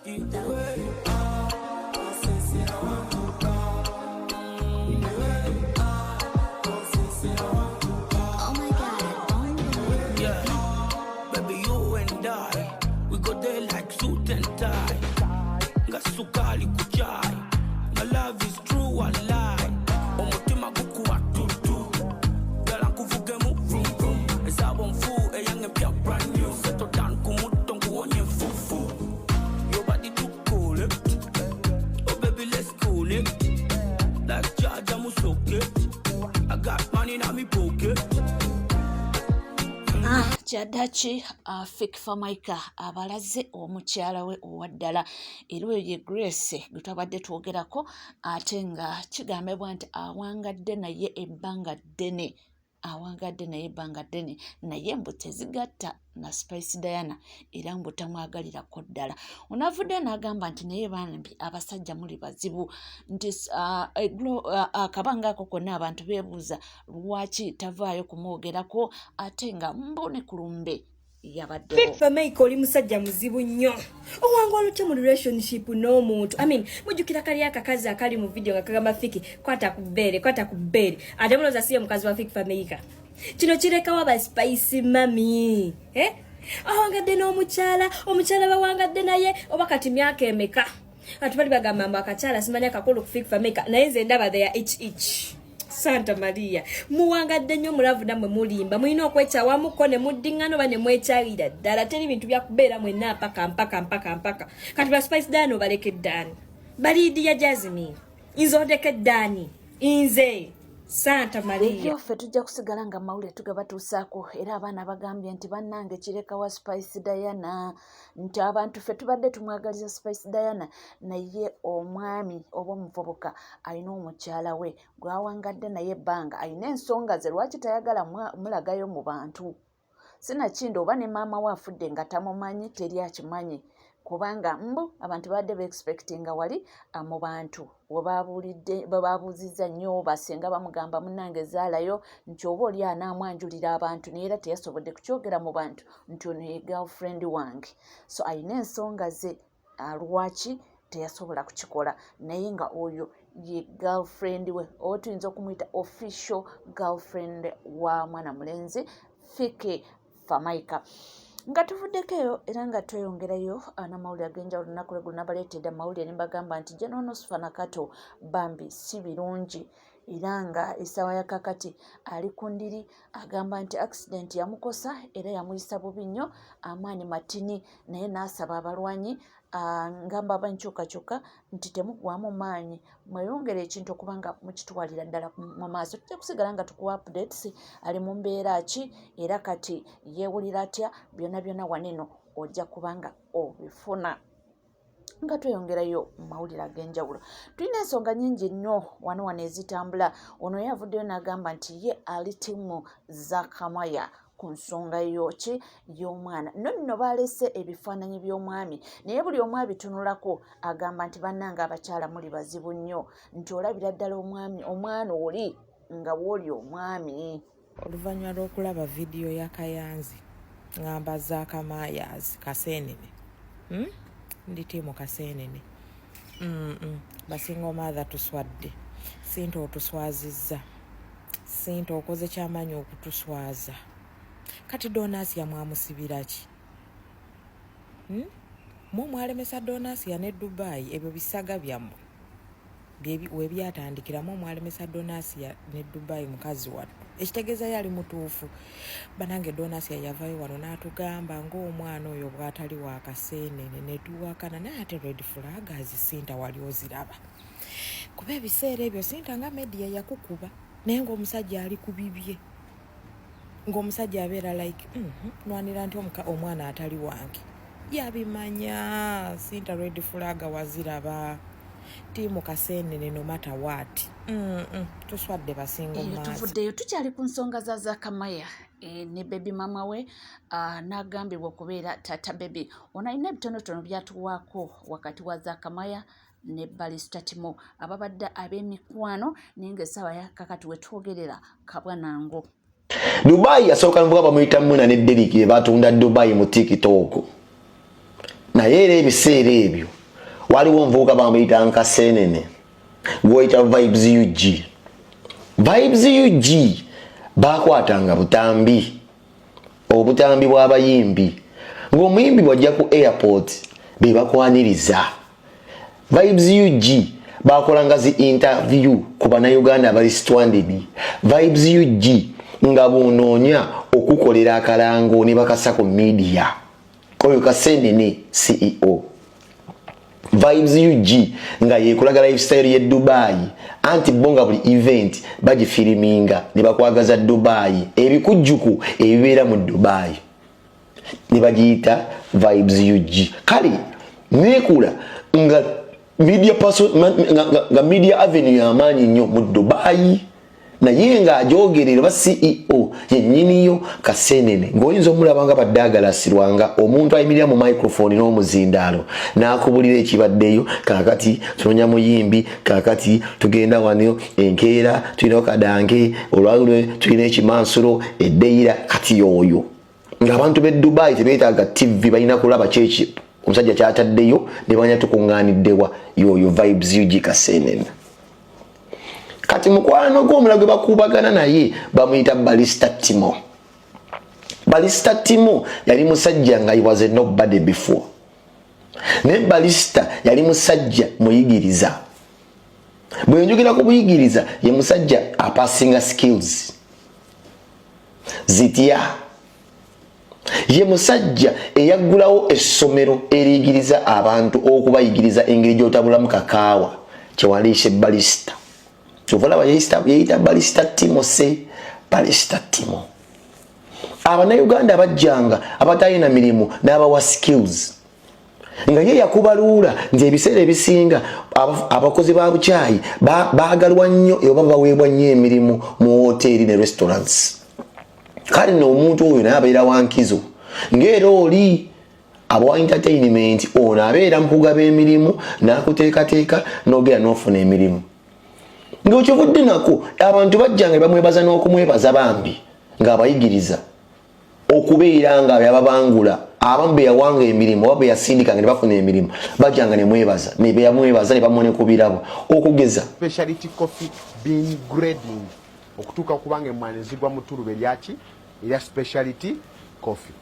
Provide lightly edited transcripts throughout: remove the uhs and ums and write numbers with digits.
Yeah, baby, you and I, we go there like suit and tie. Ngasukali kuchai, my love is true, I lie. Omutima guku atutu, gala kuvuge mu vroom vroom. Ezabo mfu, young and pure brand new. Settle down kumuto nguonye fufu. Your body too cool, oh baby, let's cool it. Like Jaja Musoke, I got money in my pocket. Jadachi Fik Famaika abalaze omukyala we owaddala era ye Grace gutabadde twogerako ate nga kigambibwa nti awangadde naye ebbanga ddene naye mbu tezigatta na Spice Diana era mbu tamwagalirako ddala. Onavudde n'agamba nti naye bambi abasajja muli bazibu nti akabanga ako konna abantu beebuuza lwaki tavaayo kumwogerako ate nga mbone kulumbe Fik Famaika oli musajja muzibu nnyo. Owanga olutya mu relationship n'omuntu. Mujjukira kali akakazi akali mu video nga kagamba Fiki kwata ku bbeere. Ate mulooza siye mukazi wa Fik Famaika. Kino kirekawo aba Spice mami. Awangadde n'omukyala bawangadde naye oba kati myaka emeka. Ati bali bagamba mbu akakyala simanyi akakulu ku Fik Famaika naye nze ndaba they are each. Santa Maria muwangadde nnyo mulavu namwe mulimba mulina okwecha wamuko ne muddingano bane mwekyalira ddala teri bintu bya kubeera mwenna mpaka kati ba Spice Diana baleke ddani balidi ya Jasmine inzodeke ddani inze Santa Maria ffe tujja kusigala nga mawulire tugabatuusaako era abaana bagambye nti bannange kireka wa Spice Diana nti abantu ffe tubadde tumwagaliza Spice Diana naye omwami oba omuvubuka alina omukyala we gwawangadde naye ebbanga alina ensonga ze lwaki tayagala mulagayo mu bantu sinakindo oba ne maama we afudde nga tamumanyi teri akimanyi kubanga abantu badde beexpectinga wali mu bantu babuuzizza nnyo basenga bamugamba munnange zaalayo nti oba oli anaamwanjulira abantu naye era teyasobodde kukyogera mu bantu nti ono ye girlfriend wange so alina ensonga ze lwaki teyasobola kukikola naye nga oyo ye girlfriend we oba tuyinza okumuyita official girlfriend wa mwana mulenzi Fik Famaika. Nga tuvuddeko eyo era nga tweyongerayo n'amawulire ag'enjawulo olunaku lwe nabaleetedde amawulire ne mbagamba nti General Fanakato bambi si birungi era nga essaawa ya kakati ali ku ndiri agamba nti accident yamukosa era yamuyisa bubi nnyo amaanyi matini naye n'asaba abalwanyi ngamba abankyukakyuka nti temugwamu maanyi mweyongere ekintu okubanga mukitwalira ddala mu maaso tujja kusigala nga tukuwa updates ali mu mbeera ki era kati yeewulira atya byonna waneno ojja kubanga obifuna nga tweyongerayo mu mawulire ag'enjawulo. Tulina ensonga nnyingi nnyo wano ezitambula. Ono yavuddeyo n'agamba nti ye ali ttiimu za Kamaya ku nsonga y'omwana nno balese ebifaananyi by'omwami naye buli omu abitunulako agamba nti bannanga abakyala muli bazibu nnyo nti olabira ddala omwana oli nga bw'oli omwami. Oluvannyuma lw'okulaba vidiyo ya Kayanzi ngamba za Kamayazi Kaseenene ndi tiimu Kaseenene basinga omaatha tuswadde Sinto otuswazizza Sinto okoze kyamaanyi okutuswaza kati Donasia mwamusibira ki mwalemesa Donasia ne Dubai ebyo bisaga byammwe we byatandikiramu mwalemesa Donasia ne Dubai mukazi wattu ekitegeeza yali mutuufu banange Donasia yavayo wano n'atugamba ng'omwana oyo bw'atali wa Kaseenene ne tuwakana naye ate red flag azisinta wali oziraba kuba ebiseera ebyo Sinta nga media yakukuba naye ng'omusajja ali ku bibye ng'omusajja abeera like nwanira nti omwana atali wange yabimanya Sinta red flag waziraba tiimu Kaseenene no matter what tuswadde basinga omaazi. Tuvuddeyo tukyali ku nsonga za Kamaya ne baby mama we n'agambibwa okubeera tata baby ono alina ebitonotono byatuwaako wakati wa za Kamaya ne Balista Timo ababadde ab'emikwano naye ng'essaawa ya kakati we twogerera kabwanango. Dubai yasooka mvuga bamuyita Muna ne Deriki batunda Dubai mu TikTok. naye era ebiseera ebyo waliwo omuvubuka bamuyita Nkaseenene gw'oyita Vibes UG. Vibes UG bakwatanga butambi, obutambi bw'abayimbi, ng'omuyimbi bw'ajja ku airport be bakwaniriza. Vibes UG bakolanga zi interview ku bannayuganda abali stranded. Vibes UG nga bunoonya okukolera akalango ne bakasa ku media. Oyo Kaseenene CEO. Vibes UG nga yekulaga lifestyle ye Dubai, anti bonga buli event bagifiliminga ne bakwagaza Dubai, ebikujjuku ebibeera mu Dubai ne bagiyita Vibes UG. Kale nekula nga media person nga media avenue y'amaanyi nnyo mu Dubai, naye nga ajogerera ba CEO yennyiniyo Kaseenene, ng'oyinza omulaba nga baddagalasirwanga omuntu ayimirira mu microphone n'omuzindaalo n'akubulira ekibaddeyo. Kaakati tunoonya muyimbi, kaakati tugenda wano enkeera tulinayo kadange, olwalwe tulina ekimansulo eddeira. Kati oyo ng'abantu b'e Dubai tebeetaaga TV, balina kulaba kyeki omusajja kyataddeyo ne banya tukuŋŋaaniddewa yoyo Vibes UG Kaseenene. Kati mukwano gw'omulala gwe bakubagana naye bamuyita Balista Timo. Balista Timo yali musajja nga he was a nobody before. Ne Balista yali musajja muyigiriza. Bwe njogera ku buyigiriza ye musajja apasinga skills. Zitya. Ye musajja eyaggulawo essomero eriyigiriza abantu okubayigiriza engeri gy'otabulamu kakaawa kyewaliishe Balista. Chovala yeita Balista Timo se Balista Timo. Abannayuganda bajjanga abatalina mirimu n'abawa skills. Nga ye yakubaluula nti ebiseera ebisinga abakozi ba bukyayi baagalwa nnyo oba baweebwa nnyo emirimu mu hoteeri ne restaurants. Kale n'omuntu oyo naye abeera wankizo ng'era oli aba entertainment ono abeera mu kugaba emirimu n'akuteekateeka n'ogera n'ofuna emirimu. Ng'okyovudde nako abantu bajjanga bamwebaza n'okumwebaza bambi ng'abayigiriza okubeera nga byababangula abamu be yawanga emirimu oba be yasindika nga ne bafuna emirimu bajjanga ne mwebaza ne be yamwebaza ne bamone ku birabo okugeza specialty coffee bean grading okutuuka okubanga emmwanizibwa mu ttulube lyaki erya specialty coffee.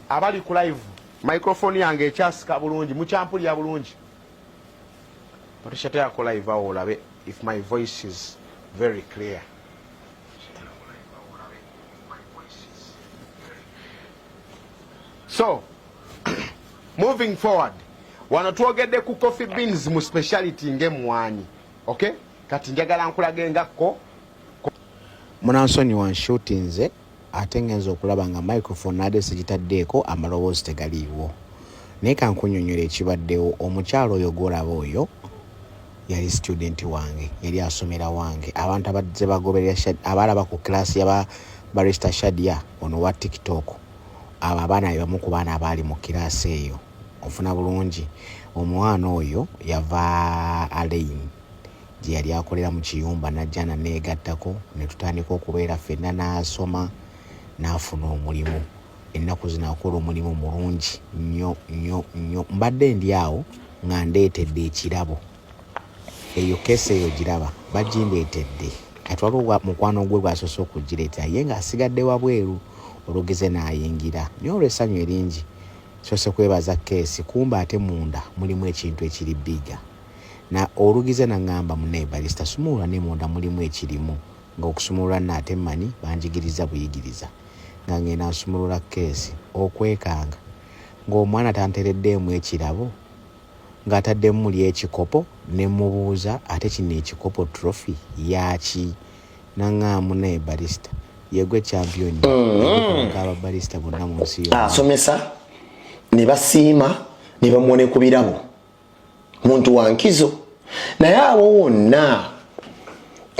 Abali ku live microphone yange ekyasika bulungi mukyampulya bulungi patoshateako live awo olabe if my voice is very clear. So moving forward wano twogedde ku coffee beans mu speciality ng'emmwanyi. Okay, kati njagala nkulage ngakko munansonyi wanshuti nze ate ngenza okulaba nga microphone ade sigitaddeeko amaloboozi tegaliiwo naye kankunyonyola ekibaddewo. Omukyalo oyo gwolaba oyo yali student wange, yali asomera wange. Abantu abazze bagoberera abalaba ku class ya Barista Shadia ono wa TikTok, abo abaana bamu ku baana abaali mu class eyo. Ofuna bulungi omwana oyo yava Alain gye yali akolera mu kiyumba najja naneegattako ne tutandika okubeera ffenna n'asoma n'afuna omulimu. Ennaku zino akola omulimu mulungi nnyo nnyo nnyo. Mbadde ndi awo nga ndeetedde ekirabo. Eyo kese eyo giraba bagindeetedde atwala mukwano gwe bw'asoose okugireeta ye ng'asigadde wabweru olugeze n'ayingira. Naye olw'essanyu eringi soose kwebaza keesi kumba ate munda mulimu ekintu ekiri bbiga. Na olugize naŋŋamba munne Balista sumulula ne munda mulimu ekirimu ng'okusumulula nnaate mmanyi banjigiriza buyigiriza nga ngenda nsumulula keesi okwekanga ng'omwana tantereddeemu ekirabo ng'ataddemu muli ekikopo ne mubuuza ate kino ekikopo trophy yaki naŋŋamu ne Balista yegwe champion aba Balista bonna mu nsi yonna asomesa ne basiima ne bamwone ku birabo muntu wankizo. Naye awo wonna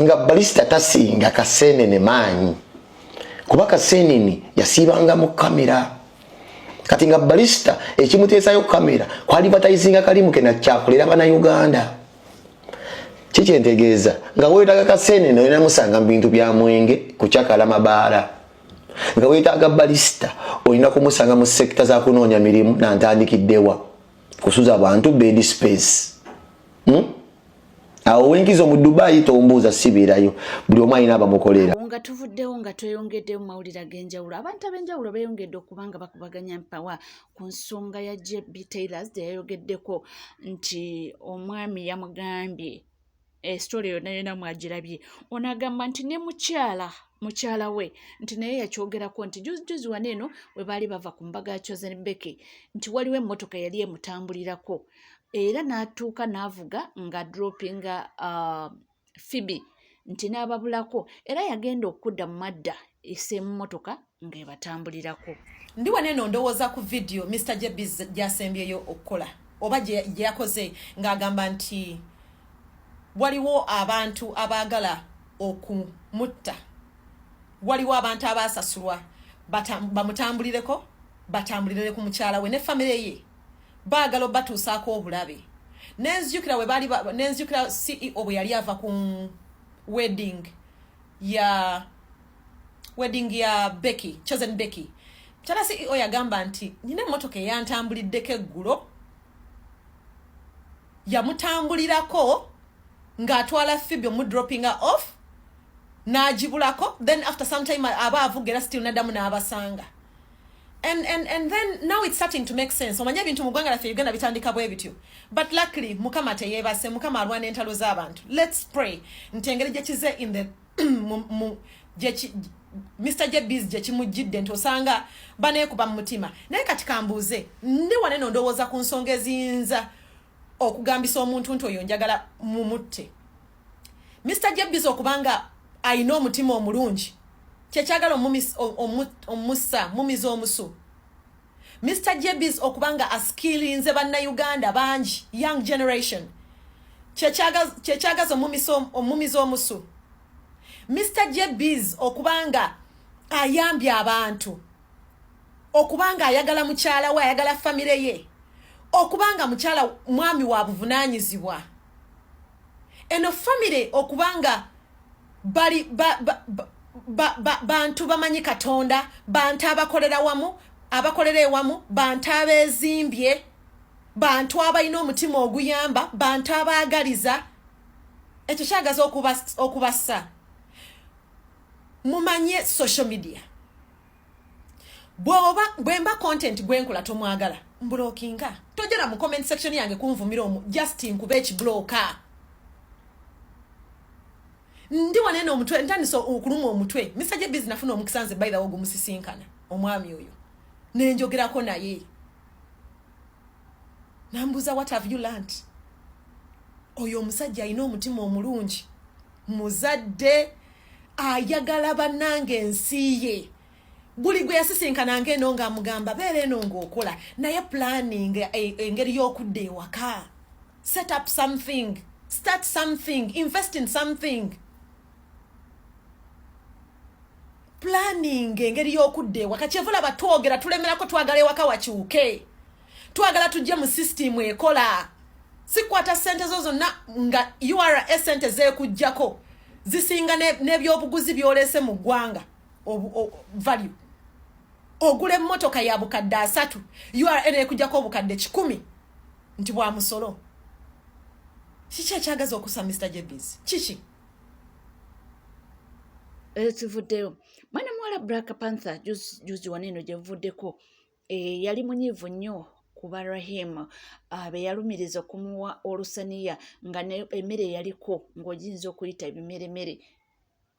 nga Balista tasinga Kaseenene maanyi kuba Kaseenene yasiibanga mu kamera. Kati nga Balista ekimuteesayo kamera kwali batayisinga kalimu kena kyakolera bannayuganda. Kikyentegeeza nga weetaga Kaseenene olina musanga mu bintu bya mwenge kukyakala mabaala nga weetaaga balista olina kumusanga mu sekita za kunoonya mirimu nantandikiddewa kusuza abantu bed space. Awo wenkizo mu Dubai tombuuza sibiirayo buli omu alina abamukolera. Nga tuvuddewo nga tweyongedde mu mawulire ag'enjawulo, abantu ab'enjawulo beeyongedde okubanga bakubaganya mpawa ku nsonga ya JB Taylors yayogeddeko nti omwami yamugambye story yonna mwagirabye, ono agamba nti ne mukyala we nti naye yakyogerako nti juzi wano eno we baali bava ku mbaga ya Chosen Becky nti waliwo emmotoka yali emutambulirako era n'atuuka n'avuga nga droppinga Phoebe nti n'ababulako era yagenda okudda mu madda eseemu mmotoka ng'ebatambulirako. Ndi wano eno ndowooza ku video Mr. Jebbies gy'asembyeyo okukola oba gye yakoze ng'agamba nti waliwo abantu abaagala okumutta, waliwo abantu abaasasulwa bamutambulireko, batambulire ku mukyala we ne famire ye, baagala obatuusaako obulabe. Nenzijukira CEO bwe yali ava ku wedding ya Becky, Chosen Becky. Chala CEO yagamba nti nina emmotoka eyantambuliddeko eggulo, yamutambulirako ng'atwala Phoebe dropping her off n'agibulako, then after some time aba avuga era still naddamu n'abasanga. And then now it's starting to make sense. Omanya bintu mugwanga laffe Uganda bitandika bwe bityo. But luckily Mukama teyebase, Mukama alwana entalo z'abantu. Let's pray. Ntengere gye kize in the Mr. Jebbies gye kimujjidde nti osanga baneekuba mu mutima. Naye kati kambuuze, ndi wane eno ndowooza ku nsonga eziyinza okugambisa omuntu nti oyo njagala mumutte. Mr. Jebbies okubanga ayina omutima omulungi kyekyagala omussa mumiza omusu. Mr. Jebbies okubanga askillinze bannayuganda bangi, young generation, kyekyagaza omumiza omusu. Mr. Jebbies okubanga ayambye abantu, okubanga ayagala mukyala we, ayagala famire ye, okubanga mukyala mwami wa buvunaanyizibwa, eno famire okubanga bali bantu bamanyi Katonda, bantu abakolera ewamu, bantu abeezimbye, bantu abalina omutima oguyamba, bantu abaagaliza. Ekyo kyagaza okubassa. Mumanye social media. Bwemba content gwenkola tomwagala, mbulookinga. Tojera mu comment section yange kunvumira just nkube ekibulooka. Ndi wane no omutwe ntandise okuluma omutwe. Mr. Jebbies nafuna omukisanze by the way ogumusinkana omwami oyo nenjogerako naye nambuza what have you learned. Oyo omusajja alina omutima omulungi, muzadde ayagala bannange ensi ye. Buli gwe yasisinkana ngeno nga mugamba beere eno ng'okola naye planning engeri y'okudda ewaka. Set up something, start something, invest in something. Planning engeri y'okudda ewaka. Kyevula batwogera tulemerako twagala ewaka wakyuke, twagala tujje mu system ekola. Sikwata sente zo zonna nga URA sente zeekujjako zisinga n'ebyobuguzi byolese mu ggwanga value. Ogule emmotoka ya bukadde 3 URA ekujjako obukadde 10 nti bwa musolo. Kiki ekyagaza okusa Mr. Jebbies? Kiki? Tuvuddeyo mwana muwala Black Panther juzi waneno gye vuddeko yali munyiivu nnyo kuba Rahim abe yalumiriza okumuwa olusaniya nga emmere yaliko ng'oyinza okuyita ebimeremere,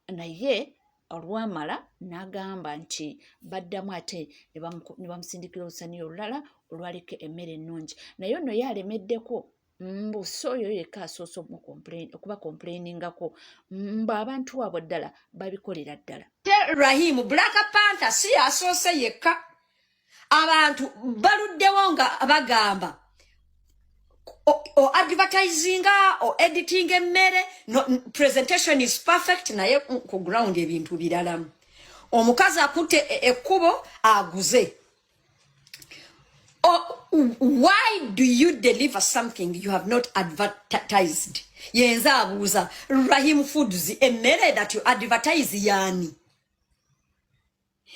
naye olwamala n'agamba nti baddamu ate ne bamusindikira olusaniya olulala olwaliko emmere ennungi, naye ono yalemeddeko mbuso oyo yekka asoose okuba complainingako abantu abo ddala babikolera ddala. Rahim Black Panther si asoose yekka, abantu baluddewo nga bagamba o advertisinga o editing emmere, no, presentation is perfect, naye ku ground ebintu biralamu. Omukazi akutte ekkubo aguze. Why do you deliver something you have not advertised? Yenza abuuza Rahim Foods emmere that you advertise yani.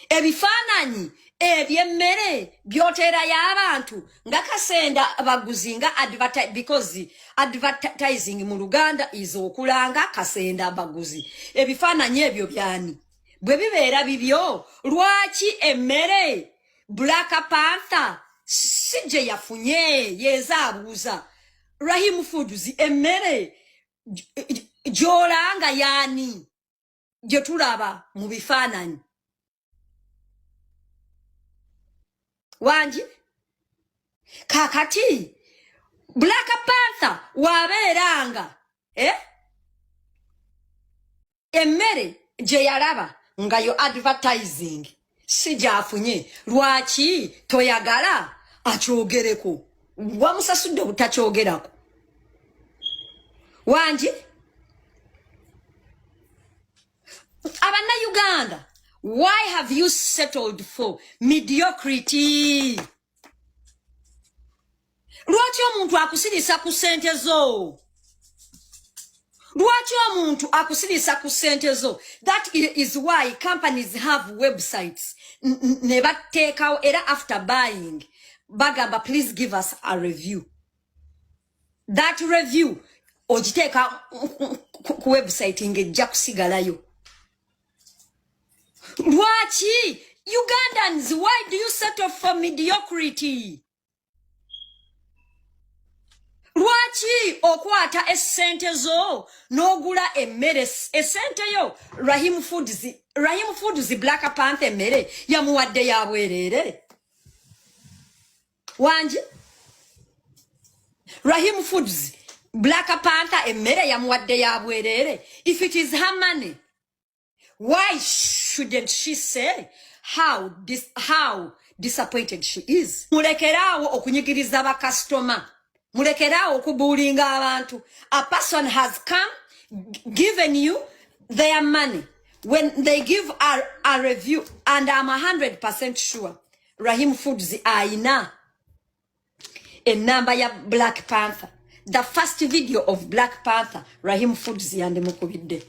ebifaananyi ebyemmere byotera y'abantu nga kasenda abaguzi nga because advertising mu Luganda is okulanga kasenda abaguzi ebifaananyi ebyo byani bwe bibeera bibyo lwaki emmere Black Panther sije yafunye yezaabuuza Rahim Foods emmere gyolanga yani gye tulaba mu bifaananyi wanji kakati Black Panther wabeeranga emmere gye yalaba nga yo advertising si gyafunye lwaki toyagala akyogereko wamusasudde butakyogerako wanji abana Uganda, why have you settled for mediocrity? Lwaki omuntu akusirisa ku sente zo? Lwaki omuntu akusirisa ku sente zo? That is why companies have websites. Never take out era after buying. Bagamba, please give us a review. That review, ojiteka ku website ngejja kusigalayo. Lwaki? Ugandans, why do you settle for mediocrity? Lwaki okwata essente zo n'ogula emmere essente yo Rahim Foods Black Panther emmere yamuwadde ya bwerere wanji Rahim Foods Black Panther emmere yamuwadde ya bwerere. If it is her money, why shouldn't she say how disappointed she is? Mulekerawo okunyigiriza ba customer. Mulekerawo okubulinga abantu. A person has come, given you their money. When they give a review, and I'm 100% sure, Rahim Foods aina a number ya Black Panther. The first video of Black Panther, Rahim Foods yande mukubidde.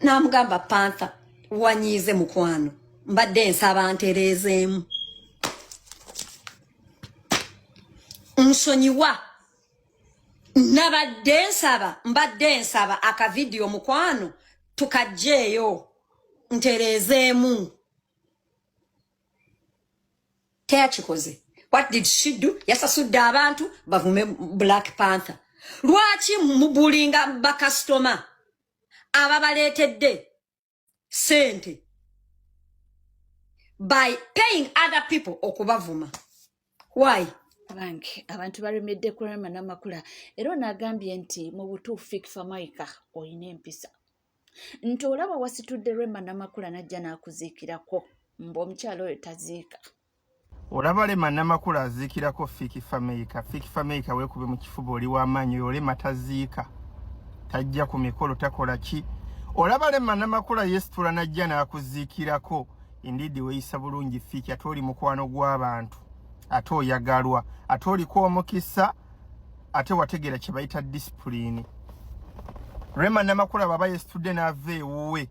Namugamba Panther wanyize mukwano. Mbadde nsaba nterezeemu. Nsonyiwa. Mbadde nsaba aka video mukwano tukajjeeyo nterezeemu. Teakikoze. What did she do? Yasasudde abantu bavume Black Panther. Lwaki mubulinga ba customer ababaleetedde sente by paying other people okubavuma? Why? Abantu balemedde kulema n'amakula era n'agambye nti mu butuufu Fikifa Maika oyina empisa nti olaba wasitudde Rema n'amakula najja n'akuziikirako mbu omukyalo oyo taziika. Olaba Rema n'amakula aziikirako Fikifa Maika. Fikifa Maika weekube mu kifuba oli w'amaanyi oyo Rema taziika, tajja ku mikolo takola ki. Olaba Rema n'amakula yeesitula najja n'akuziikirako. Indeed weeyisa bulungi Fiki, ate oli mukwano gw'abantu, ate oyagalwa, ate oliko omukisa, ate wategera kye bayita discipline. Rema n'amakula baba yeesitudde n'ava ewuwe.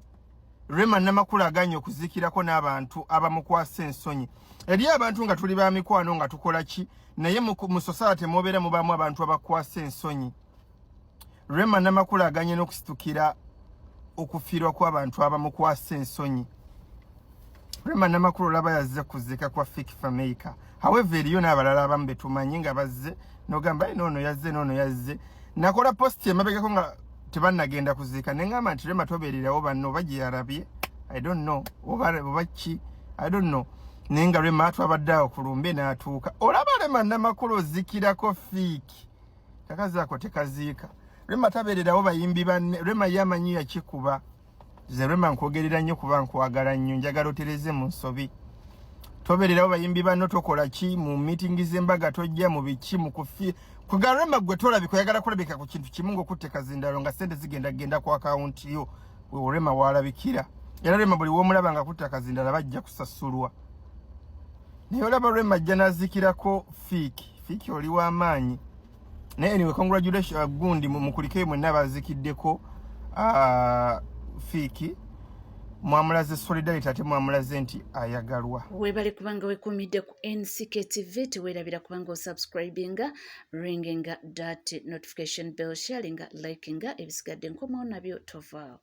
Rema n'amakula aganye okuziikirako n'abantu abamukwasa ensonyi. Eri abantu nga tuli ba mikwano nga tukola ki, naye mu society mubeera mubaamu abantu abakwasa ensonyi. Rema n'amakula aganye n'okusitukira okufiirwa kw'abantu abamukwasa ensonyi. Rema n'amakulu olaba yazze kuziika kwa Fikifa Maika. However, eriyo n'abalala abamu be tumanyi nga bazze n'ogamba noono yazze. Nakola post emabegako nga tebannagenda kuziika ne ngamba nti Rema tobeererawo banno oba gye yalabye. I don't know. Oba ki? I don't know. Naye nga Rema twabadde awo ku lumbe n'atuuka. Olaba Rema n'amakulu ozikirako Fiki. Kakazi ako tekaziika. Rema tabeererawo bayimbi banne. Rema yamanyi yakikuba. Rema nkwogerera nnyo kuba nkwagala nnyo, njagala otereze mu nsobi. Tobeererawo bayimbi banno tokola ki mu meeting z'embaga tojja mu biki mu kufi. Kugala Rema gwe tolabika oyagala kulabika ku kintu kimu ng'okutte kazindalo nga sente zigenda ku akawunti yo. We Rema waalabikira. Era Rema buli w'omulaba nga kutte akazindalo bajja kusasulwa. Naye olaba Rema ajja n'azikirako Fiki oli w'amaanyi. Naye anyway, congratulations gundi mu kulikeyo mwenna bazikiddeko Fiki. mwamulaze solidarity ate mwamulaze nti ayagalwa. Webale kubanga wekumidde ku NCK TV tewerabira kubanga osubscribinga ringinga that notification bell sharinga likinga ebisigadde nkomawo nabyo tovaawo.